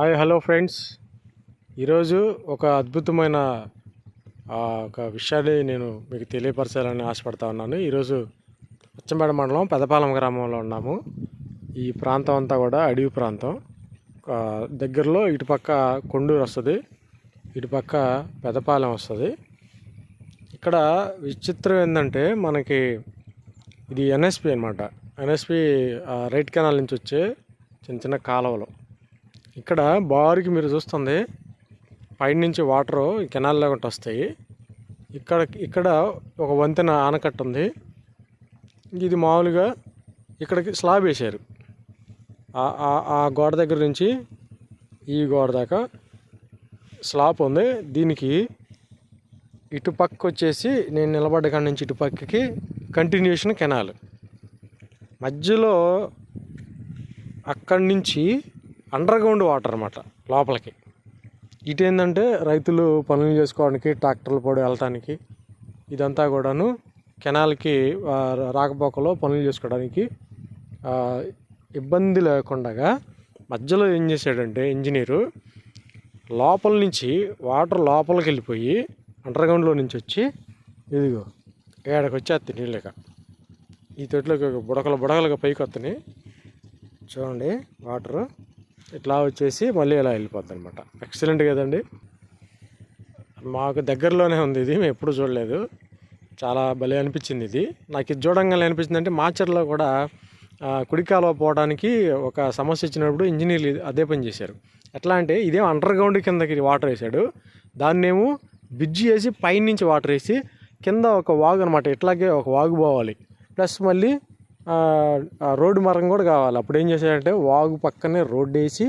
Hello friends. ఈరోజు ఒక అద్భుతమైన ఒక విషయాన్ని నేను మీకు తెలియపరచాలని ఆశపడతా ఉన్నాను. ఈరోజు అచ్చంపేట మండలం పెదపాలెం గ్రామంలో ఉన్నాము. ఈ ప్రాంతం అంతా కూడా అడవి ప్రాంతం. దగ్గరలో ఇటుపక్క కొండూరు వస్తుంది, ఇటుపక్క పెదపాలెం వస్తుంది. ఇక్కడ విచిత్రం ఏంటంటే మనకి ఇది ఎన్ఎస్పి అనమాట. ఎన్ఎస్పి రైట్ కెనాల్ నుంచి వచ్చే చిన్న చిన్న కాలువలు. ఇక్కడ బారుకి మీరు చూస్తుంది పైనుంచి వాటరు కెనాల్ లేకుండా వస్తాయి. ఇక్కడ ఒక వంతెన ఆనకట్ట ఉంది. ఇది మామూలుగా ఇక్కడికి స్లాబ్ వేశారు. ఆ గోడ దగ్గర నుంచి ఈ గోడ దాకా స్లాబ్ ఉంది. దీనికి ఇటుపక్క వచ్చేసి నేను నిలబడ్డ కాడి నుంచి ఇటుపక్కకి కంటిన్యూషన్ కెనాల్. మధ్యలో అక్కడి నుంచి అండర్ గ్రౌండ్ వాటర్ అన్నమాట లోపలికి. ఇటు ఏంటంటే రైతులు పనులు చేసుకోవడానికి, ట్రాక్టర్లు పొడి వెళ్ళటానికి, ఇదంతా కూడాను కెనాల్కి రాకపోకలో పనులు చేసుకోవడానికి ఇబ్బంది లేకుండా మధ్యలో ఏం చేశాడంటే ఇంజనీరు లోపల నుంచి వాటర్ లోపలికి వెళ్ళిపోయి అండర్ గ్రౌండ్లో నుంచి వచ్చి ఇదిగో ఏడకి వచ్చేస్తాయి నీళ్ళక. ఈ తొట్లోకి బుడగలుగా పైకి వస్తున్నాయి చూడండి. వాటరు ఇట్లా వచ్చేసి మళ్ళీ ఇలా వెళ్ళిపోతుంది అనమాట. ఎక్సలెంట్ కదండి. మాకు దగ్గరలోనే ఉంది ఇది, మేము ఎప్పుడు చూడలేదు. చాలా భలే అనిపించింది ఇది. నాకు ఇది చూడంగానే అనిపించింది అంటే మాచర్లో కూడా కుడికాలువ పోవడానికి ఒక సమస్య వచ్చినప్పుడు ఇంజనీర్లు అదే పని చేశారు. ఎట్లా అంటే ఇదేమో అండర్ గ్రౌండ్ కిందకి వాటర్ వేసాడు, దాన్నేమో బ్రిడ్జి వేసి పైనుంచి వాటర్ వేసి కింద ఒక వాగు అనమాట. ఇట్లాగే ఒక వాగు పోవాలి, ప్లస్ మళ్ళీ రోడ్డు మార్గం కూడా కావాలి. అప్పుడు ఏం చేశాడంటే వాగు పక్కనే రోడ్డు వేసి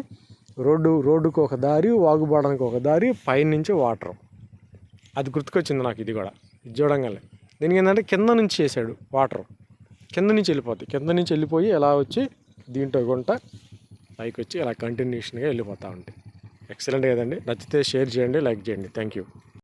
రోడ్డుకు ఒక దారి, వాగు పోవడానికి ఒక దారి, పైనుంచి వాటర్. అది గుర్తుకొచ్చింది నాకు ఇది కూడా. ఇది చూడంగానే దీనికి ఏంటంటే కింద నుంచి చేశాడు వాటర్, కింద నుంచి వెళ్ళిపోతాయి. కింద నుంచి వెళ్ళిపోయి ఎలా వచ్చి దీంట్లో గుంట పైకి వచ్చి ఇలా కంటిన్యూషన్గా వెళ్ళిపోతూ ఉంటాయి. ఎక్సలెంట్ కదండి. నచ్చితే షేర్ చేయండి, లైక్ చేయండి. Thank you.